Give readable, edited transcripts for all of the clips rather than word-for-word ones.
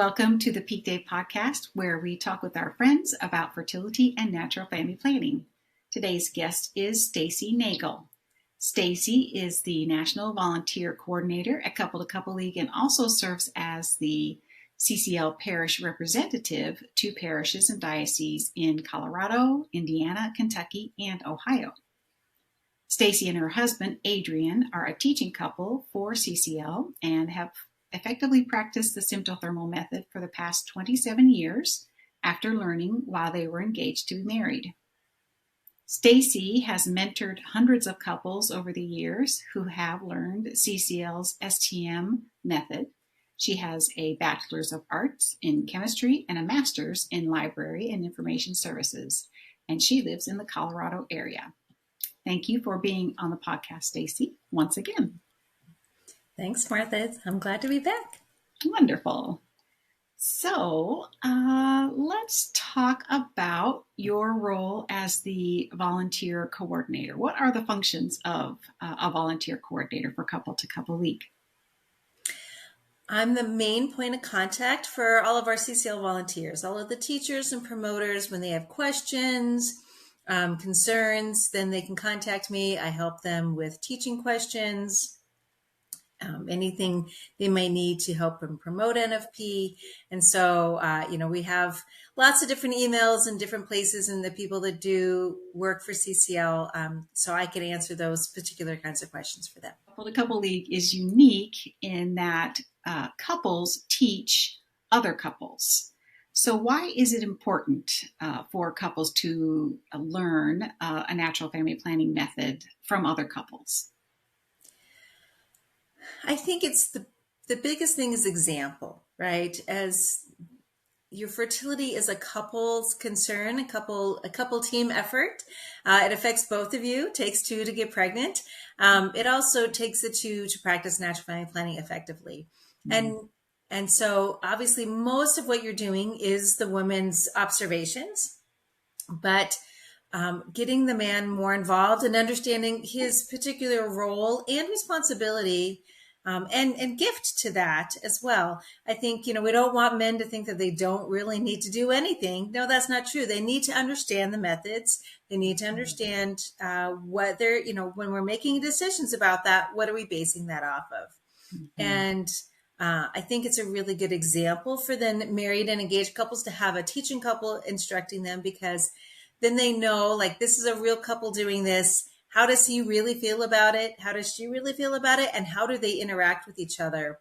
Welcome to the PeakDay podcast, where we talk with our friends about fertility and natural family planning. Today's guest is Stacey Nagel. Stacey is the National Volunteer Coordinator at Couple to Couple League and also serves as the CCL Parish Representative to parishes and dioceses in Colorado, Indiana, Kentucky, and Ohio. Stacey and her husband, Adrian, are a teaching couple for CCL and have effectively practiced the symptothermal method for the past 27 years after learning while they were engaged to be married. Stacey has mentored hundreds of couples over the years who have learned CCL's STM method. She has a Bachelor's of Arts in Chemistry and a Master's in Library and Information Services, and she lives in the Colorado area. Thank you for being on the podcast, Stacey, once again. Thanks, Martha. I'm glad to be back. Wonderful. So let's talk about your role as the volunteer coordinator. What are the functions of a volunteer coordinator for Couple to Couple League? I'm the main point of contact for all of our CCL volunteers, all of the teachers and promoters. When they have questions, concerns, then they can contact me. I help them with teaching questions, anything they might need to help them promote NFP. And so, we have lots of different emails in different places and the people that do work for CCL. So I can answer those particular kinds of questions for them. Couple to Couple League is unique in that couples teach other couples. So why is it important for couples to learn a natural family planning method from other couples? I think it's the biggest thing is example, right? As your fertility is a couple's concern, a couple team effort. It affects both of you. It takes two to get pregnant. It also takes the two to practice natural family planning effectively. Mm-hmm. And so obviously most of what you're doing is the woman's observations, but getting the man more involved and understanding his particular role and responsibility and gift to that as well. I think, we don't want men to think that they don't really need to do anything. No, that's not true. They need to understand the methods. They need to understand what they're, when we're making decisions about that, what are we basing that off of? Mm-hmm. And I think it's a really good example for then married and engaged couples to have a teaching couple instructing them, because then they know, like, this is a real couple doing this. How does he really feel about it? How does she really feel about it? And how do they interact with each other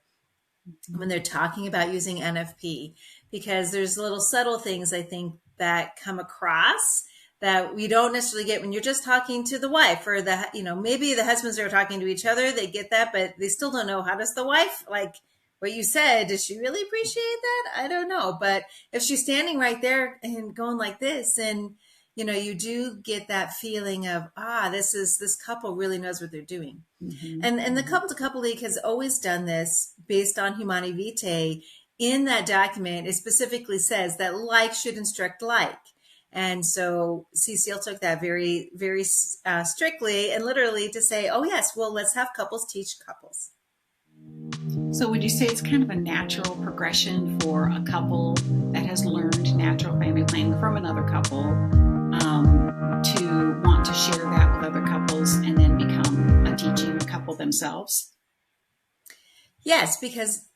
when they're talking about using NFP? Because there's little subtle things, I think, that come across that we don't necessarily get when you're just talking to the wife, or maybe the husbands are talking to each other. They get that, but they still don't know, how does the wife, like what you said, does she really appreciate that? I don't know. But if she's standing right there and going like this, and you do get that feeling of, this couple really knows what they're doing. Mm-hmm. And the Couple to Couple League has always done this based on Humani Vitae. In that document, it specifically says that like should instruct like. And so CCL took that very, very strictly and literally to say, oh, yes, well, let's have couples teach couples. So would you say it's kind of a natural progression for a couple that has learned natural family planning from another couple to want to share that with other couples and then become a teaching couple themselves? Yes, because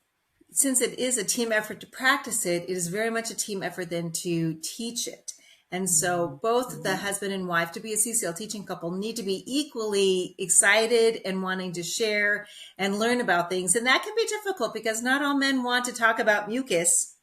since it is a team effort to practice it, it is very much a team effort then to teach it. And so both the husband and wife, to be a CCL teaching couple, need to be equally excited and wanting to share and learn about things. And that can be difficult because not all men want to talk about mucus.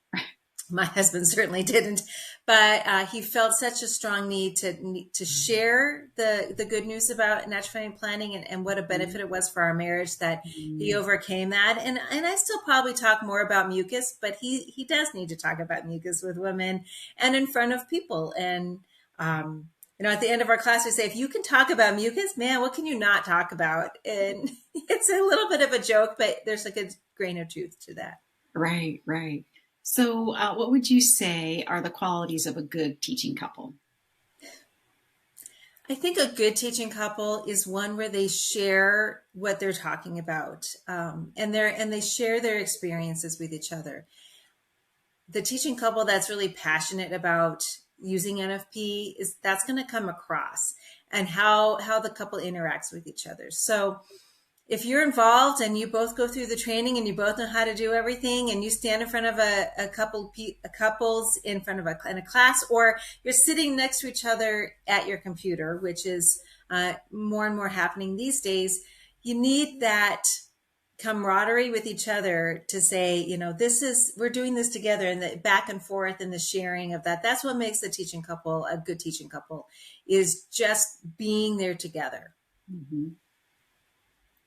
My husband certainly didn't, but he felt such a strong need to share the good news about natural family planning and what a benefit it was for our marriage that he overcame that. And I still probably talk more about mucus, but he does need to talk about mucus with women and in front of people. And at the end of our class, we say, if you can talk about mucus, man, what can you not talk about? And it's a little bit of a joke, but there's like a grain of truth to that. Right. So what would you say are the qualities of a good teaching couple? I think a good teaching couple is one where they share what they're talking about, and they share their experiences with each other. the teaching couple that's really passionate about using NFP that's going to come across, and how the couple interacts with each other. So if you're involved and you both go through the training and you both know how to do everything, and you stand in front of a couples in front of in a class, or you're sitting next to each other at your computer, which is more and more happening these days, you need that camaraderie with each other to say, we're doing this together, and the back and forth and the sharing of that. That's what makes the teaching couple a good teaching couple, is just being there together. Mm-hmm.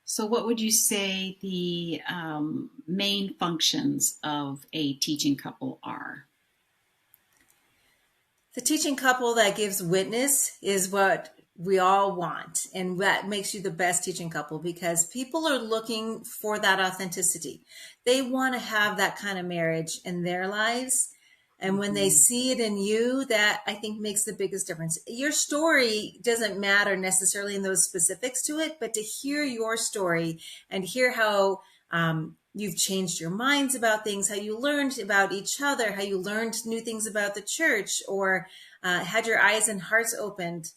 So what would you say the main functions of a teaching couple are? The teaching couple that gives witness is what we all want. And that makes you the best teaching couple, because people are looking for that authenticity. They want to have that kind of marriage in their lives. And when they see it in you, that I think makes the biggest difference. Your story doesn't matter necessarily in those specifics to it, but to hear your story and hear how you've changed your minds about things, how you learned about each other, how you learned new things about the church, or had your eyes and hearts opened.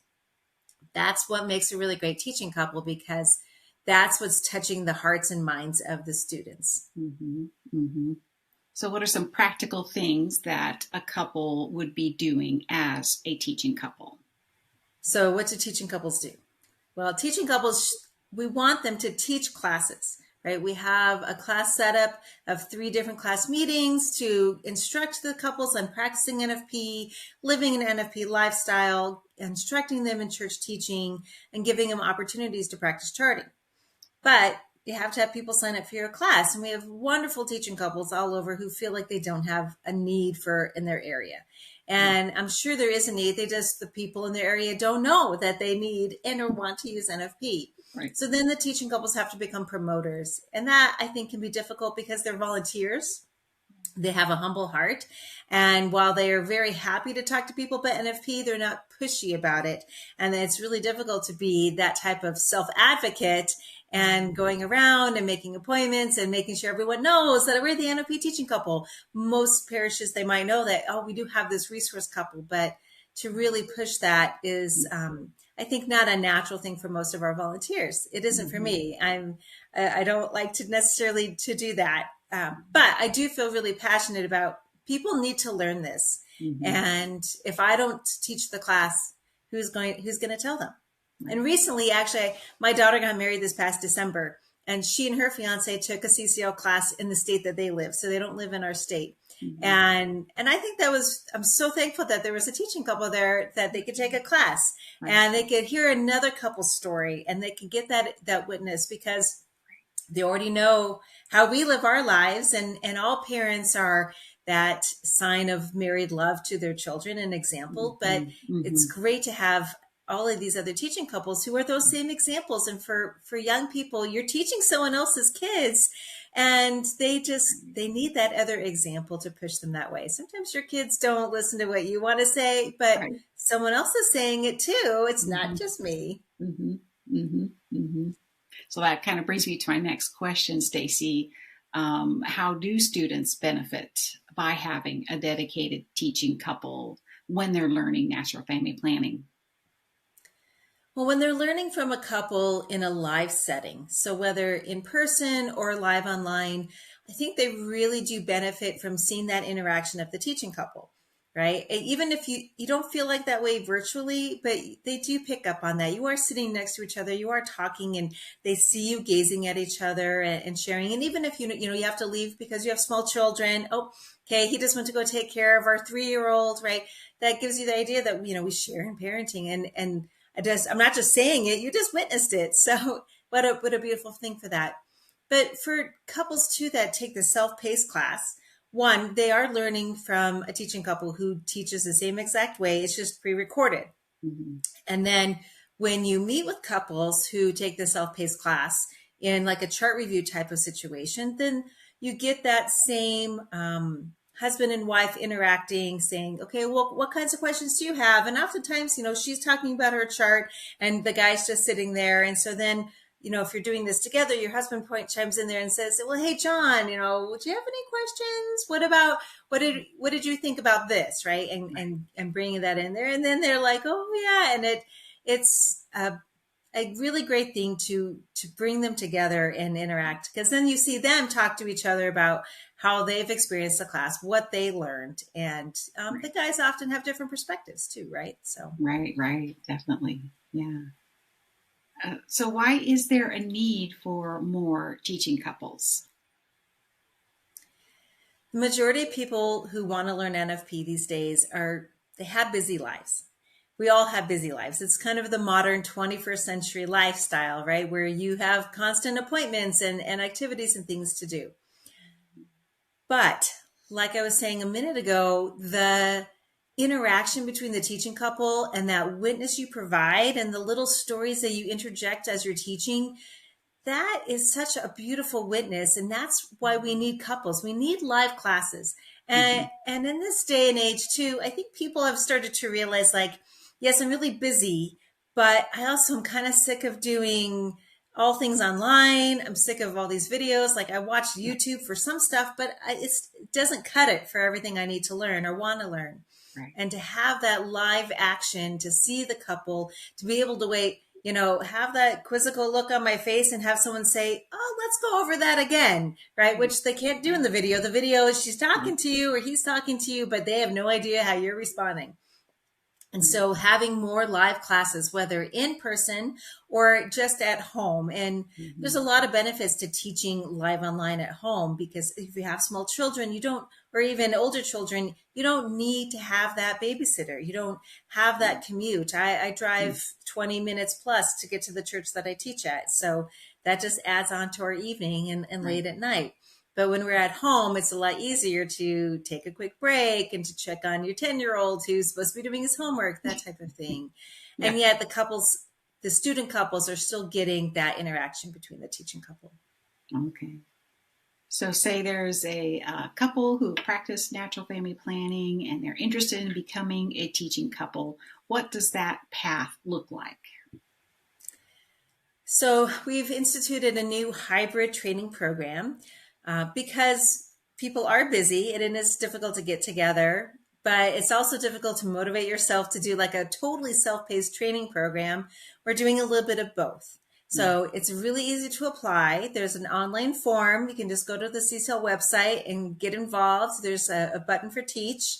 That's what makes a really great teaching couple, because that's what's touching the hearts and minds of the students. Mm-hmm. Mm-hmm. So what are some practical things that a couple would be doing as a teaching couple? So what do teaching couples do? Well, teaching couples, we want them to teach classes, right? We have a class setup of 3 different class meetings to instruct the couples on practicing NFP, living an NFP lifestyle, instructing them in church teaching, and giving them opportunities to practice charting. But you have to have people sign up for your class. And we have wonderful teaching couples all over who feel like they don't have a need in their area. And I'm sure there is a need. The people in their area don't know that they need and or want to use NFP. Right. So then the teaching couples have to become promoters. And that, I think, can be difficult because they're volunteers. They have a humble heart. And while they are very happy to talk to people about NFP, they're not pushy about it. And it's really difficult to be that type of self-advocate and going around and making appointments and making sure everyone knows that we're the NFP teaching couple. Most parishes, they might know that, we do have this resource couple, but to really push that is, I think, not a natural thing for most of our volunteers. It isn't for me. I don't like to necessarily to do that. But I do feel really passionate about people need to learn this. Mm-hmm. And if I don't teach the class, who's going to tell them? Right. And recently, actually, my daughter got married this past December, and she and her fiance took a CCL class in the state that they live. So they don't live in our state. Mm-hmm. And I think I'm so thankful that there was a teaching couple there that they could take a class. Right. And they could hear another couple's story, and they could get that witness, because they already know how we live our lives, and all parents are that sign of married love to their children, an example. But it's great to have all of these other teaching couples who are those same examples. And for young people, you're teaching someone else's kids, and they need that other example to push them that way. Sometimes your kids don't listen to what you want to say, but right. Someone else is saying it too. It's not just me. Mm-hmm. Mm-hmm. Mm-hmm. So that kind of brings me to my next question, Stacey. How do students benefit by having a dedicated teaching couple when they're learning natural family planning? Well, when they're learning from a couple in a live setting, so whether in person or live online, I think they really do benefit from seeing that interaction of the teaching couple, right? Even if you don't feel like that way virtually, but they do pick up on that. You are sitting next to each other, you are talking, and they see you gazing at each other and sharing. And even if you have to leave because you have small children, okay, he just went to go take care of our 3-year-old, right? That gives you the idea that, we share in parenting, and I'm not just saying it, you just witnessed it. So what a beautiful thing for that. But for couples too that take the self-paced class, one, they are learning from a teaching couple who teaches the same exact way. It's just pre-recorded. Mm-hmm. And then when you meet with couples who take the self-paced class in like a chart review type of situation, then you get that same husband and wife interacting, saying, okay, well, what kinds of questions do you have? And oftentimes, she's talking about her chart and the guy's just sitting there. And so then if you're doing this together, your husband chimes in there and says, well, hey, John, would you have any questions? What did you think about this? Right. And bringing that in there. And then they're like, oh yeah. And it's a really great thing to bring them together and interact, because then you see them talk to each other about how they've experienced the class, what they learned. And the guys often have different perspectives too. Right. So. Right. Definitely. Yeah. So why is there a need for more teaching couples? The majority of people who want to learn NFP these days they have busy lives. We all have busy lives. It's kind of the modern 21st century lifestyle, right? Where you have constant appointments and activities and things to do. But like I was saying a minute ago, the interaction between the teaching couple and that witness you provide and the little stories that you interject as you're teaching, that is such a beautiful witness. And that's why we need couples. We need live classes. And in this day and age too, I think people have started to realize, like, yes, I'm really busy, but I also am kind of sick of doing all things online. I'm sick of all these videos. Like, I watch YouTube for some stuff, but it doesn't cut it for everything I need to learn or want to learn. Right. And to have that live action, to see the couple, to be able to have that quizzical look on my face and have someone say, oh, let's go over that again, right? Which they can't do in the video. The video is she's talking to you or he's talking to you, but they have no idea how you're responding. And so having more live classes, whether in person or just at home. And there's a lot of benefits to teaching live online at home, because if you have small children, or even older children, you don't need to have that babysitter. You don't have that commute. I drive 20 minutes plus to get to the church that I teach at. So that just adds on to our evening and late at night. But when we're at home, it's a lot easier to take a quick break and to check on your 10-year-old who's supposed to be doing his homework, that type of thing. Yeah. And yet the student couples are still getting that interaction between the teaching couple. Okay. So say there's a couple who practice natural family planning and they're interested in becoming a teaching couple. What does that path look like? So we've instituted a new hybrid training program. Because people are busy and it is difficult to get together, but it's also difficult to motivate yourself to do like a totally self-paced training program. We're doing a little bit of both. So it's really easy to apply. There's an online form. You can just go to the CCL website and get involved. There's a button for teach.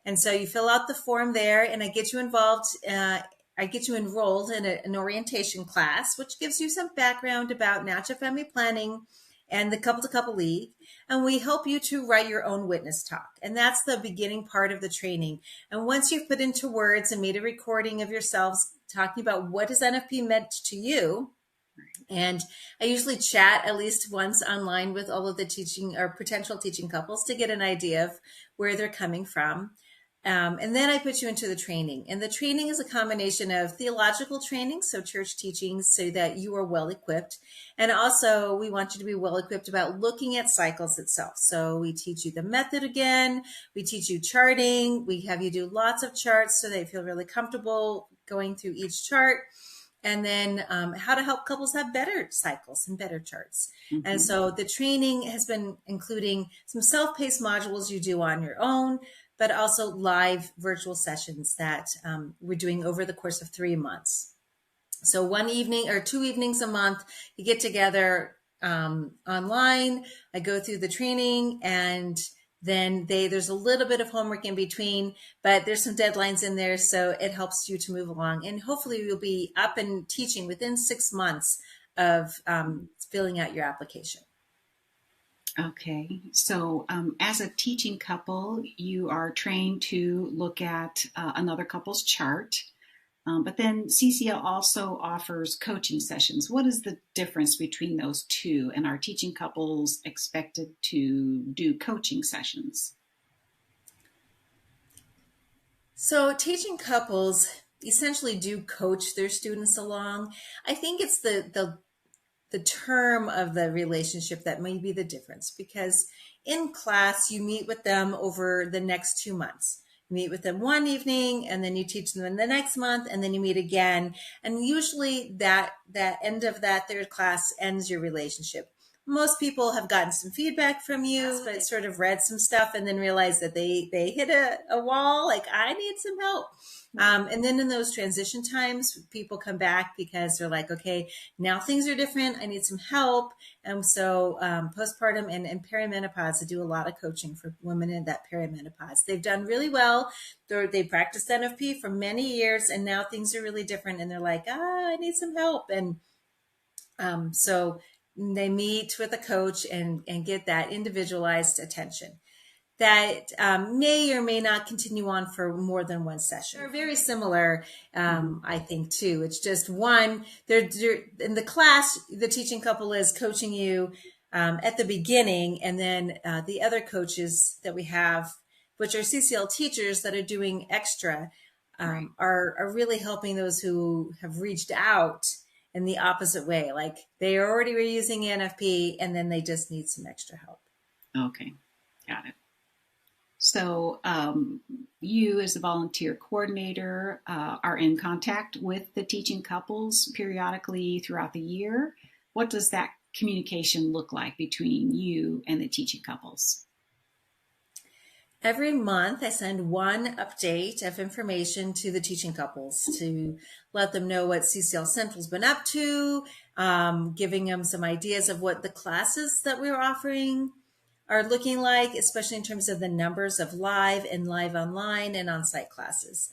And so you fill out the form there, and I get you involved. I get you enrolled in an orientation class, which gives you some background about natural family planning and the couple-to-couple league. And we help you to write your own witness talk. And that's the beginning part of the training. And once you've put into words and made a recording of yourselves talking about what is NFP meant to you, and I usually chat at least once online with all of the teaching or potential teaching couples to get an idea of where they're coming from. And then I put you into the training. And the training is a combination of theological training, so church teachings, so that you are well equipped. And also we want you to be well equipped about looking at cycles itself. So we teach you the method again. We teach you charting. We have you do lots of charts so they feel really comfortable going through each chart. And then how to help couples have better cycles and better charts. And so the training has been including some self-paced modules you do on your own, but also live virtual sessions that we're doing over the course of 3 months. So 1 evening or 2 evenings a month, you get together online. I go through the training, and then there's a little bit of homework in between, but there's some deadlines in there, so it helps you to move along. And hopefully you'll be up and teaching within 6 months of filling out your application. Okay, so as a teaching couple, you are trained to look at another couple's chart, but then CCL also offers coaching sessions. What is the difference between those two, and are teaching couples expected to do coaching sessions? So teaching couples essentially do coach their students along. I think it's the term of the relationship that may be the difference, because in class you meet with them over the next 2 months. meet with them one evening, and then you teach them in the next month, and then you meet again. And usually that end of that third class ends your relationship. Most people have gotten some feedback from you, but sort of read some stuff and then realized that they hit a wall, like, I need some help. And then in those transition times, people come back because they're like, okay, now things are different. I need some help. And so postpartum and perimenopause, I do a lot of coaching for women in that perimenopause. They've done really well. They practiced NFP for many years, and now things are really different. And they're like, I need some help. And so they meet with a coach and get that individualized attention that may or may not continue on for more than one session. They're very similar, I think, too. It's just one, they're in the class, the teaching couple is coaching you at the beginning, and then the other coaches that we have, which are CCL teachers that are doing extra, are really helping those who have reached out in the opposite way. Like, they already were using NFP, and then they just need some extra help. Okay, got it. So you, as the volunteer coordinator, are in contact with the teaching couples periodically throughout the year. What does that communication look like between you and the teaching couples? Every month, I send one update of information to the teaching couples to let them know what CCL Central's been up to, giving them some ideas of what the classes that we're offering are looking like, especially in terms of the numbers of live and live online and on-site classes.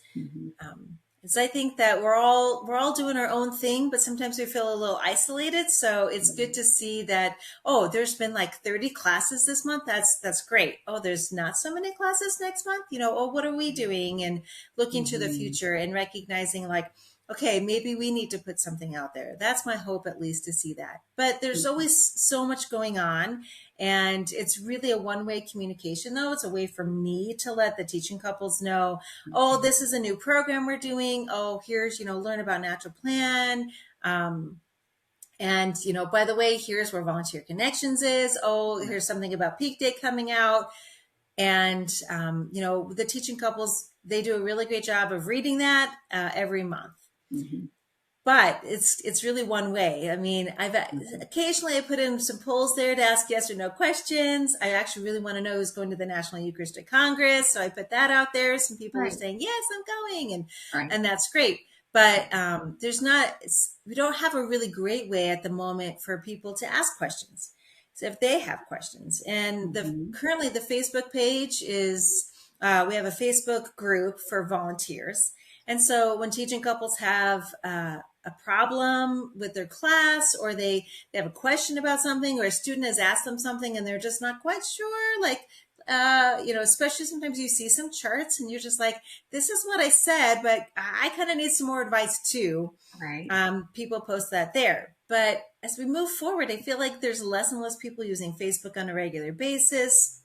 So I think that we're all doing our own thing, but sometimes we feel a little isolated. So it's good to see that, oh, there's been like 30 classes this month. That's great. Oh, there's not so many classes next month. Oh, what are we doing? And looking to the future and recognizing, like, okay, maybe we need to put something out there. That's my hope, at least, to see that. But there's always so much going on. And it's really a one-way communication, though. It's a way for me to let the teaching couples know, oh, this is a new program we're doing. Oh, here's, learn about Natural Plan. And, by the way, here's where Volunteer Connections is. Oh, here's something about PeakDay coming out. And, the teaching couples, they do a really great job of reading that every month. But it's really one way. I mean, occasionally I put in some polls there to ask yes or no questions. I actually really want to know who's going to the National Eucharistic Congress, so I put that out there. Some people are saying yes, I'm going, and that's great. But we don't have a really great way at the moment for people to ask questions. So if they have questions, and currently the Facebook page is we have a Facebook group for volunteers. And so when teaching couples have a problem with their class, or they have a question about something, or a student has asked them something and they're just not quite sure, like, especially sometimes you see some charts and you're just like, this is what I said, but I kind of need some more advice too. Right. People post that there. But as we move forward, I feel like there's less and less people using Facebook on a regular basis.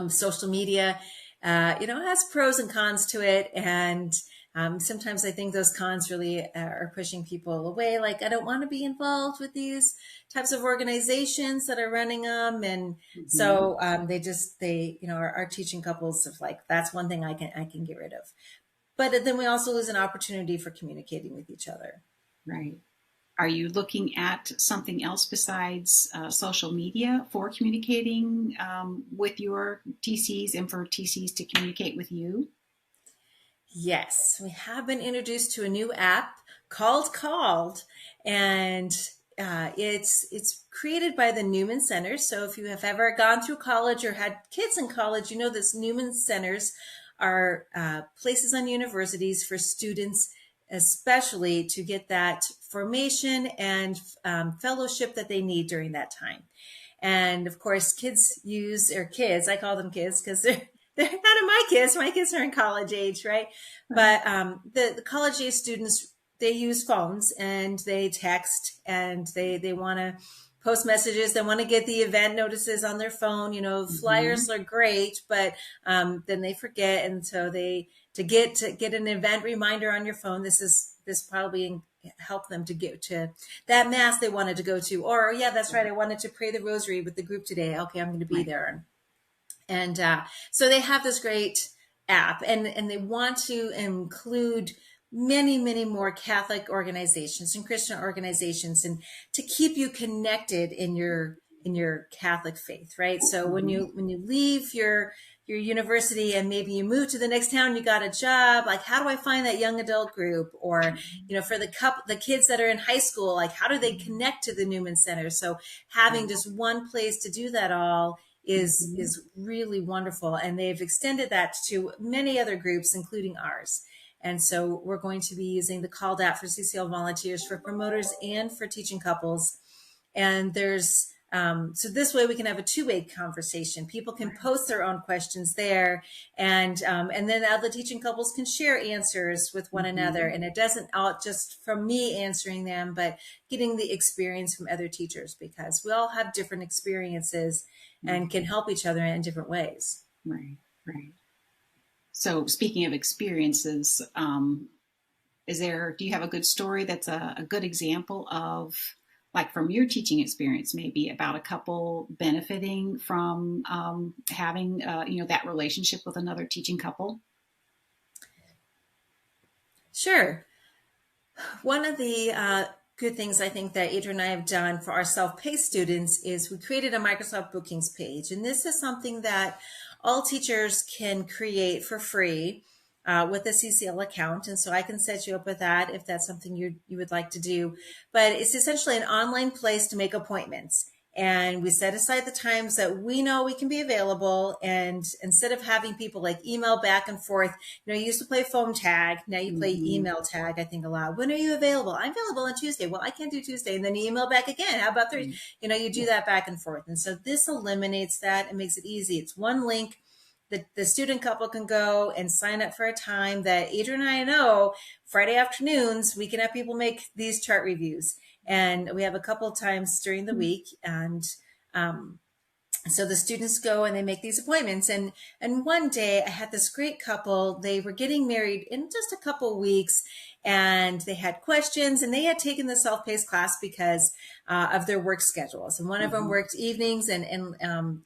Social media, has pros and cons to it. And sometimes I think those cons really are pushing people away. Like, I don't want to be involved with these types of organizations that are running them. And so our teaching couples of like, that's one thing I can get rid of. But then we also lose an opportunity for communicating with each other. Right. Are you looking at something else besides social media for communicating with your TCs and for TCs to communicate with you? Yes, we have been introduced to a new app called, and it's created by the Newman Centers. So if you have ever gone through college or had kids in college, this Newman Centers are places on universities for students, especially to get that formation and fellowship that they need during that time. And of course, I call them kids because they're not my kids. My kids are in college age, right? But the college age students, they use phones and they text, and they want to post messages. They want to get the event notices on their phone. Flyers are great, but then they forget. And so to get an event reminder on your phone, this probably help them to get to that mass they wanted to go to. Or, yeah, that's right, I wanted to pray the rosary with the group today. Okay, I'm going to be there. And so they have this great app, and they want to include many, many more Catholic organizations and Christian organizations, and to keep you connected in your Catholic faith, right? So when you leave your university and maybe you move to the next town, you got a job, like how do I find that young adult group? Or, for the kids that are in high school, like how do they connect to the Newman Center? So having just one place to do that all is really wonderful. And they've extended that to many other groups, including ours. And so we're going to be using the called app for CCL volunteers, for promoters, and for teaching couples. And there's so this way we can have a two-way conversation. People can post their own questions there, and then other teaching couples can share answers with one another. And it doesn't all just from me answering them, but getting the experience from other teachers, because we all have different experiences and can help each other in different ways. Right. So speaking of experiences, do you have a good story that's a good example of, like from your teaching experience, maybe about a couple benefiting from having, that relationship with another teaching couple? Sure. One of the good things I think that Adrian and I have done for our self-paced students is we created a Microsoft Bookings page. And this is something that all teachers can create for free with a CCL account. And so I can set you up with that if that's something you would like to do. But it's essentially an online place to make appointments. And we set aside the times that we know we can be available. And instead of having people like email back and forth, you used to play phone tag. Now you play email tag, I think, a lot. When are you available? I'm available on Tuesday. Well, I can't do Tuesday. And then you email back again. How about Thursday? You do that back and forth. And so this eliminates that and makes it easy. It's one link. The student couple can go and sign up for a time that Adrian and I know Friday afternoons, we can have people make these chart reviews. And we have a couple of times during the week. And so the students go and they make these appointments. And one day I had this great couple. They were getting married in just a couple of weeks, and they had questions, and they had taken the self-paced class because of their work schedules. And one of them worked evenings and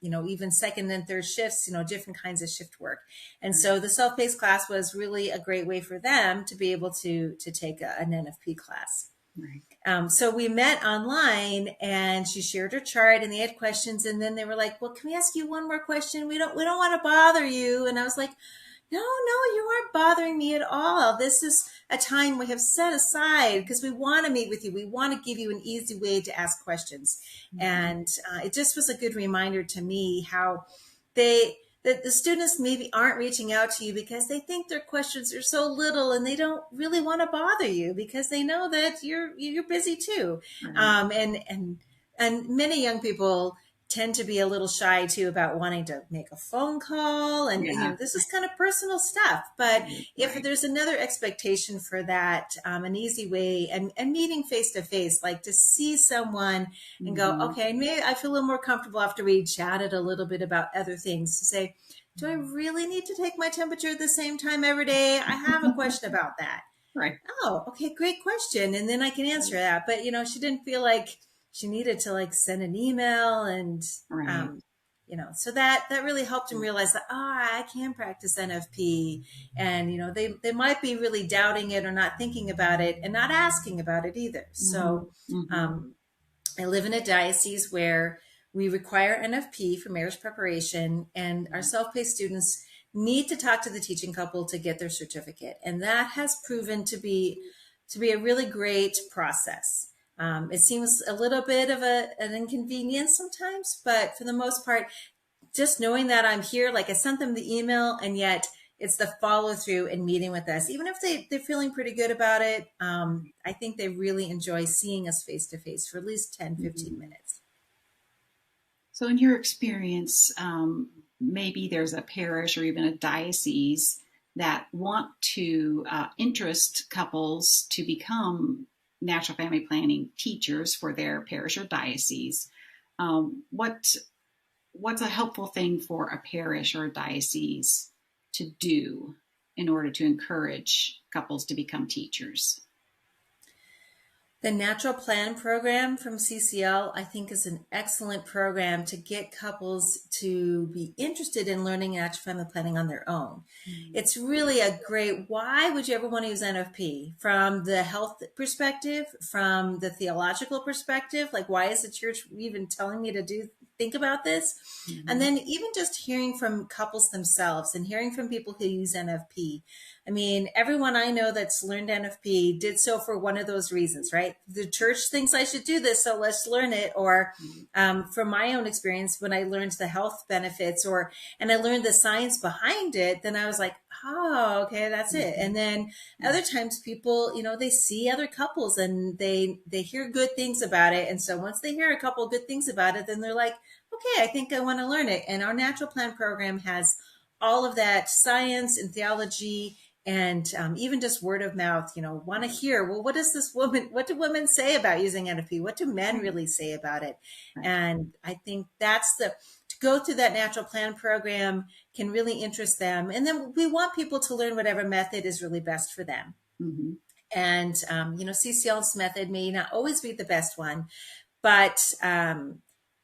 even second and third shifts, different kinds of shift work. And so the self-paced class was really a great way for them to be able to take an NFP class. Right. So we met online, and she shared her chart, and they had questions. And then they were like, well, can we ask you one more question? We don't want to bother you. And I was like, no, you aren't bothering me at all. This is a time we have set aside because we want to meet with you. We want to give you an easy way to ask questions. And it just was a good reminder to me how the students maybe aren't reaching out to you because they think their questions are so little, and they don't really want to bother you because they know that you're busy too. And many young people tend to be a little shy too about wanting to make a phone call, and this is kind of personal stuff. But if there's another expectation for that, an easy way, and meeting face to face, like to see someone and go, okay, maybe I feel a little more comfortable after we chatted a little bit about other things, to say, do I really need to take my temperature at the same time every day? I have a question about that. Right. Oh, okay, great question. And then I can answer that. But, she didn't feel like she needed to send an email, and, so that really helped him realize that, I can practice NFP. And, they might be really doubting it or not thinking about it and not asking about it either. So I live in a diocese where we require NFP for marriage preparation, and our self-paced students need to talk to the teaching couple to get their certificate. And that has proven to be a really great process. It seems a little bit of an inconvenience sometimes, but for the most part, just knowing that I'm here, like I sent them the email, and yet it's the follow through and meeting with us. Even if they're feeling pretty good about it, I think they really enjoy seeing us face to face for at least 10, 15 minutes. So in your experience, maybe there's a parish or even a diocese that want to interest couples to become natural family planning teachers for their parish or diocese. What's a helpful thing for a parish or a diocese to do in order to encourage couples to become teachers? The Natural Plan program from CCL, I think, is an excellent program to get couples to be interested in learning natural family planning on their own. It's really a great, why would you ever want to use NFP? From the health perspective, from the theological perspective, like why is the church even telling me to think about this? And then even just hearing from couples themselves and hearing from people who use NFP. I mean, everyone I know that's learned NFP did so for one of those reasons, right? The church thinks I should do this, so let's learn it. Or from my own experience, when I learned the health benefits and I learned the science behind it, then I was like, oh, okay, that's it. And then other times people, they see other couples and they hear good things about it. And so once they hear a couple of good things about it, then they're like, okay, I think I want to learn it. And our Natural Plan program has all of that science and theology and even just word of mouth, want to hear, well, what do women say about using NFP? What do men really say about it? And I think to go through that Natural Plan program can really interest them. And then we want people to learn whatever method is really best for them. Mm-hmm. And, CCL's method may not always be the best one, but,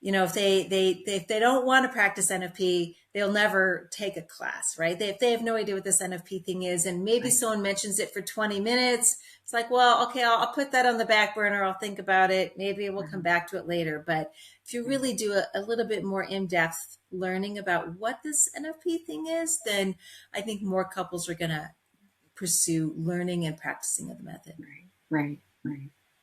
if they don't want to practice NFP, they'll never take a class, right? If they have no idea what this NFP thing is, and maybe someone mentions it for 20 minutes, it's like, well, okay, I'll put that on the back burner. I'll think about it. Maybe we'll come back to it later. But if you really do a little bit more in-depth learning about what this NFP thing is, then I think more couples are going to pursue learning and practicing of the method. Right.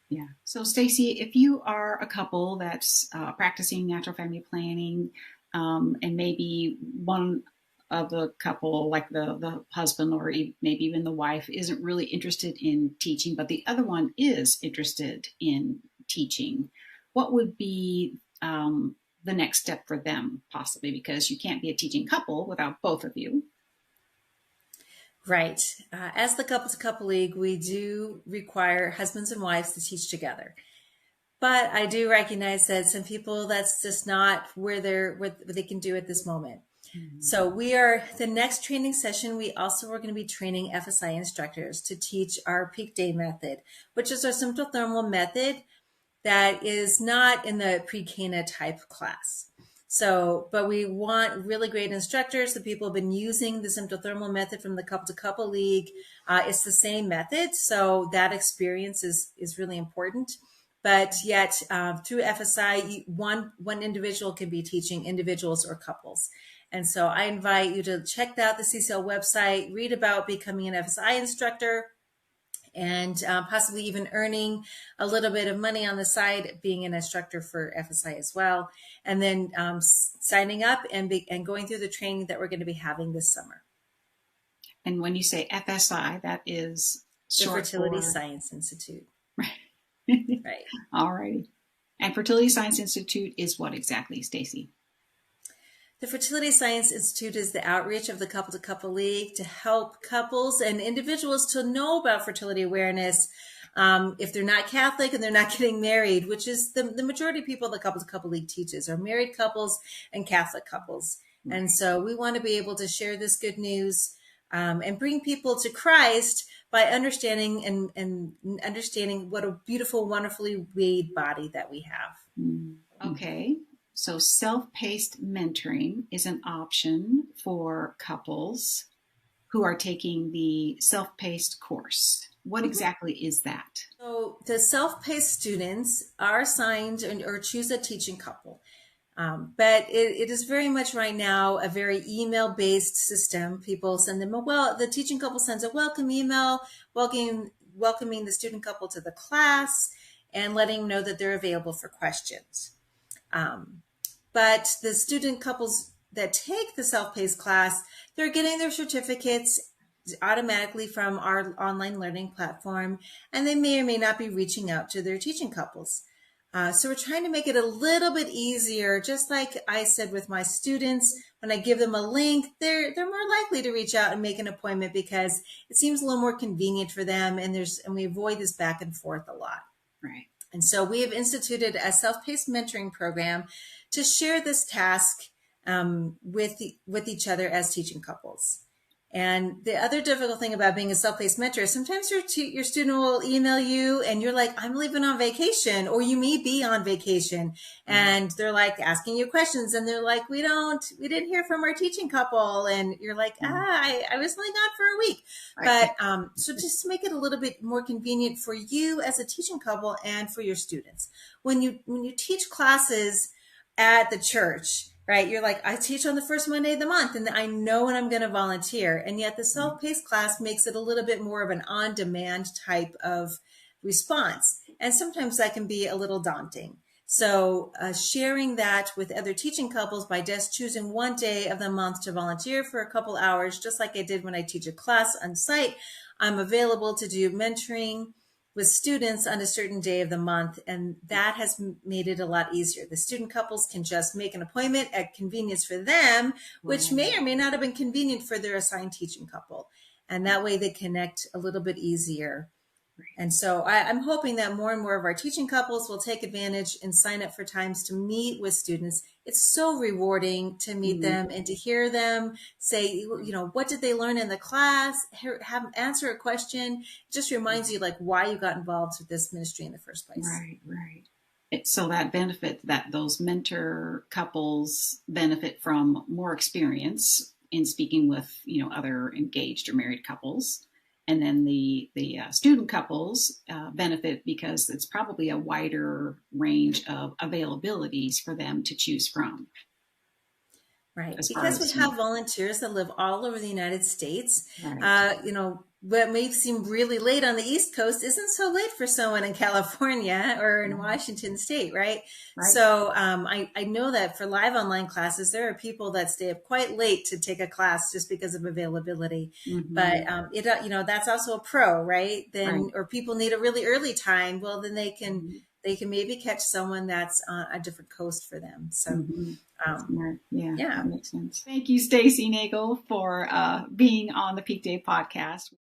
Yeah. So, Stacey, if you are a couple that's practicing natural family planning, and maybe one of the couple, like the husband or maybe even the wife, isn't really interested in teaching, but the other one is interested in teaching, what would be the next step for them, possibly? Because you can't be a teaching couple without both of you. Right. As the Couple to Couple League, we do require husbands and wives to teach together. But I do recognize that some people, that's just not where they can do at this moment. Mm-hmm. So the next training session, we also are going to be training FSI instructors to teach our PeakDay method, which is our symptom thermal method that is not in the pre-Cana type class. So, but we want really great instructors. The people have been using the symptothermal method from the Couple to Couple League. It's the same method. So that experience is really important. But yet through FSI, one individual can be teaching individuals or couples. And so I invite you to check out the CCL website, read about becoming an FSI instructor, and possibly even earning a little bit of money on the side, being an instructor for FSI as well. And then signing up and going through the training that we're going to be having this summer. And when you say FSI, that is the Fertility Science Institute. Right. Right. All right. And Fertility Science Institute is what exactly, Stacey? The Fertility Science Institute is the outreach of the Couple to Couple League to help couples and individuals to know about fertility awareness if they're not Catholic and they're not getting married, which is the majority of people the Couple to Couple League teaches are married couples and Catholic couples. Mm-hmm. And so we want to be able to share this good news and bring people to Christ by understanding and understanding what a beautiful, wonderfully made body that we have. Mm-hmm. Okay. So self-paced mentoring is an option for couples who are taking the self-paced course. What exactly is that? So the self-paced students are assigned or choose a teaching couple. But it is very much right now a very email-based system. People send them the teaching couple sends a welcome email, welcoming the student couple to the class and letting them know that they're available for questions. But the student couples that take the self-paced class, they're getting their certificates automatically from our online learning platform, and they may or may not be reaching out to their teaching couples. So we're trying to make it a little bit easier, just like I said with my students, when I give them a link, they're more likely to reach out and make an appointment because it seems a little more convenient for them, and we avoid this back and forth a lot. Right. And so we have instituted a self-paced mentoring program to share this task with each other as teaching couples. And the other difficult thing about being a self-paced mentor is sometimes your student will email you and you're like, I'm leaving on vacation, or you may be on vacation, and they're like asking you questions and they're like, we didn't hear from our teaching couple. And you're like, I was only gone for a week. Right. But so just to make it a little bit more convenient for you as a teaching couple and for your students. When you teach classes at the church, right? You're like, I teach on the first Monday of the month and I know when I'm going to volunteer. And yet the self-paced class makes it a little bit more of an on-demand type of response. And sometimes that can be a little daunting. So sharing that with other teaching couples by just choosing one day of the month to volunteer for a couple hours, just like I did when I teach a class on site. I'm available to do mentoring with students on a certain day of the month, and that has made it a lot easier. The student couples can just make an appointment at convenience for them, which may or may not have been convenient for their assigned teaching couple. And that way they connect a little bit easier. And so I'm hoping that more and more of our teaching couples will take advantage and sign up for times to meet with students. It's so rewarding to meet them and to hear them say, what did they learn in the class? Have them answer a question. It just reminds you like why you got involved with this ministry in the first place. Right. So that benefit, that those mentor couples benefit from more experience in speaking with, other engaged or married couples. And then the student couples benefit because it's probably a wider range of availabilities for them to choose from. Right. Because we have volunteers that live all over the United States. What may seem really late on the East Coast isn't so late for someone in California or in Washington State, right? So I know that for live online classes, there are people that stay up quite late to take a class just because of availability. But that's also a pro, right? Or people need a really early time. Well, then they can maybe catch someone that's on a different coast for them. So. That makes sense. Thank you, Stacey Nagel, for being on the PeakDay podcast.